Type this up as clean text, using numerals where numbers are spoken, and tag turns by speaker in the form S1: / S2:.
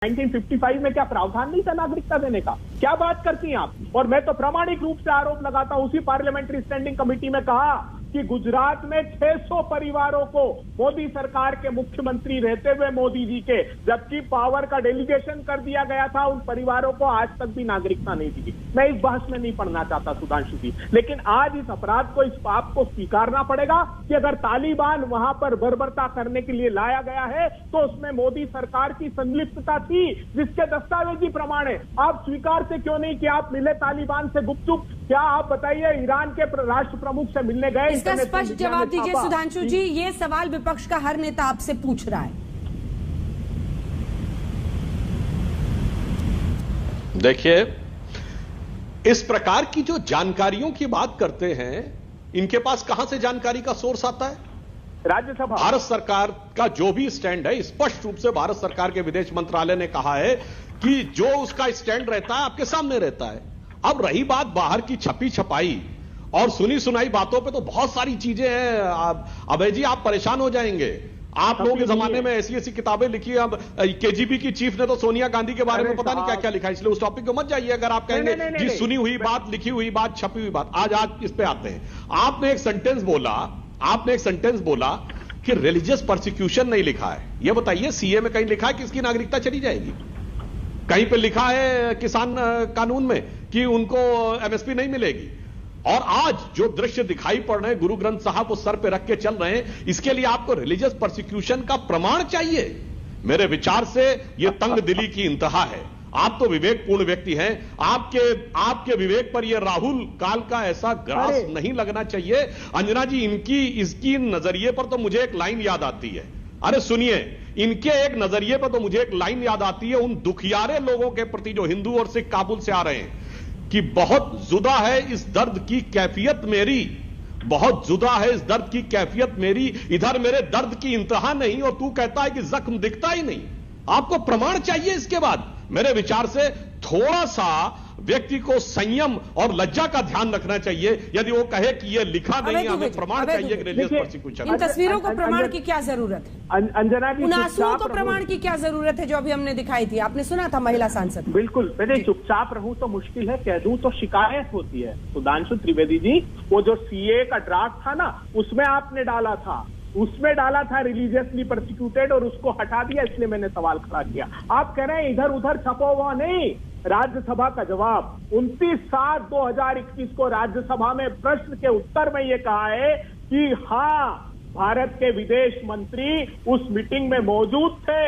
S1: 1955 में क्या प्रावधान नहीं था नागरिकता देने का? क्या बात करती हैं आप? और मैं तो प्रामाणिक रूप से आरोप लगाता हूं, उसी पार्लियामेंट्री स्टैंडिंग कमेटी में कहा कि गुजरात में 600 परिवारों को मोदी सरकार के मुख्यमंत्री रहते हुए मोदी जी के, जबकि पावर का डेलीगेशन कर दिया गया था, उन परिवारों को आज तक भी नागरिकता नहीं दी। मैं इस बहस में नहीं पढ़ना चाहता सुधांशु जी, लेकिन आज इस अपराध को, इस पाप को स्वीकारना पड़ेगा कि अगर तालिबान वहां पर बर्बरता करने के लिए लाया गया है तो उसमें मोदी सरकार की संलिप्तता थी, जिसके दस्तावेजी प्रमाण है। आप स्वीकार से क्यों नहीं कि आप मिले तालिबान से गुपचुप? क्या आप बताइए, ईरान के राष्ट्र प्रमुख से मिलने गए?
S2: इसका स्पष्ट जवाब दीजिए सुधांशु जी, ये सवाल विपक्ष का हर नेता आपसे पूछ रहा है।
S3: देखिए, इस प्रकार की जो जानकारियों की बात करते हैं, इनके पास कहां से जानकारी का सोर्स आता है?
S1: राज्यसभा।
S3: भारत सरकार का जो भी स्टैंड है, स्पष्ट रूप से भारत सरकार के विदेश मंत्रालय ने कहा है कि जो उसका स्टैंड रहता है आपके सामने रहता है। अब रही बात बाहर की छपी छपाई और सुनी सुनाई बातों पे, तो बहुत सारी चीजें हैं अभय जी, आप परेशान हो जाएंगे। आप लोगों के जमाने में ऐसी ऐसी किताबें लिखी। अब केजीबी की चीफ ने तो सोनिया गांधी के बारे में पता नहीं क्या क्या लिखा, इसलिए उस टॉपिक को मत जाइए। अगर आप कहेंगे जी सुनी हुई बात, लिखी हुई बात, छपी हुई बात, आज इस पे आते हैं। आपने एक सेंटेंस बोला कि रिलीजियस परसिक्यूशन नहीं लिखा है। यह बताइए, सीए में कहीं लिखा है कि इसकी नागरिकता चली जाएगी? कहीं पे लिखा है किसान कानून में कि उनको एमएसपी नहीं मिलेगी? और आज जो दृश्य दिखाई पड़ रहे हैं, गुरु ग्रंथ साहब को सर पे रख के चल रहे हैं, इसके लिए आपको रिलीजियस परसिक्यूशन का प्रमाण चाहिए? मेरे विचार से यह तंग दिली की इंतहा है। आप तो विवेकपूर्ण व्यक्ति हैं, आपके विवेक पर यह राहुल काल का ऐसा ग्रास नहीं लगना चाहिए। अंजना जी, इसकी नजरिए पर तो मुझे एक लाइन याद आती है। अरे सुनिए, इनके एक नजरिए पर तो मुझे एक लाइन याद आती है उन दुखियारे लोगों के प्रति जो हिंदू और सिख काबुल से आ रहे हैं, कि बहुत जुदा है इस दर्द की कैफियत मेरी, बहुत जुदा है इस दर्द की कैफियत मेरी, इधर मेरे दर्द की इंतहा नहीं और तू कहता है कि जख्म दिखता ही नहीं। आपको प्रमाण चाहिए इसके बाद। मेरे विचार से थोड़ा सा व्यक्ति को संयम और लज्जा का ध्यान रखना चाहिए। यदि वो कहे कि ये लिखा नहीं, हमें प्रमाण चाहिए कि रिलीजियस परसिक्यूशन।
S2: इन तस्वीरों को प्रमाण की क्या जरूरत है?
S1: अंजना जी,
S2: उन आंसुओं को प्रमाण की क्या जरूरत है जो अभी हमने दिखाई थी? आपने सुना था महिला सांसद।
S1: बिल्कुल, मैंने चुपचाप रहूं तो मुश्किल है, कह दूं तो शिकायत होती है। सुधांशु त्रिवेदी जी, वो जो सीए का ड्राफ्ट था ना, उसमें आपने डाला था रिलीजियसली परसिक्यूटेड, और उसको हटा दिया, इसलिए मैंने सवाल खड़ा किया। आप कह रहे हैं इधर उधर छपा हुआ नहीं। राज्यसभा का जवाब 29/7/2021 को राज्यसभा में प्रश्न के उत्तर में यह कहा है कि हाँ, भारत के विदेश मंत्री उस मीटिंग में मौजूद थे।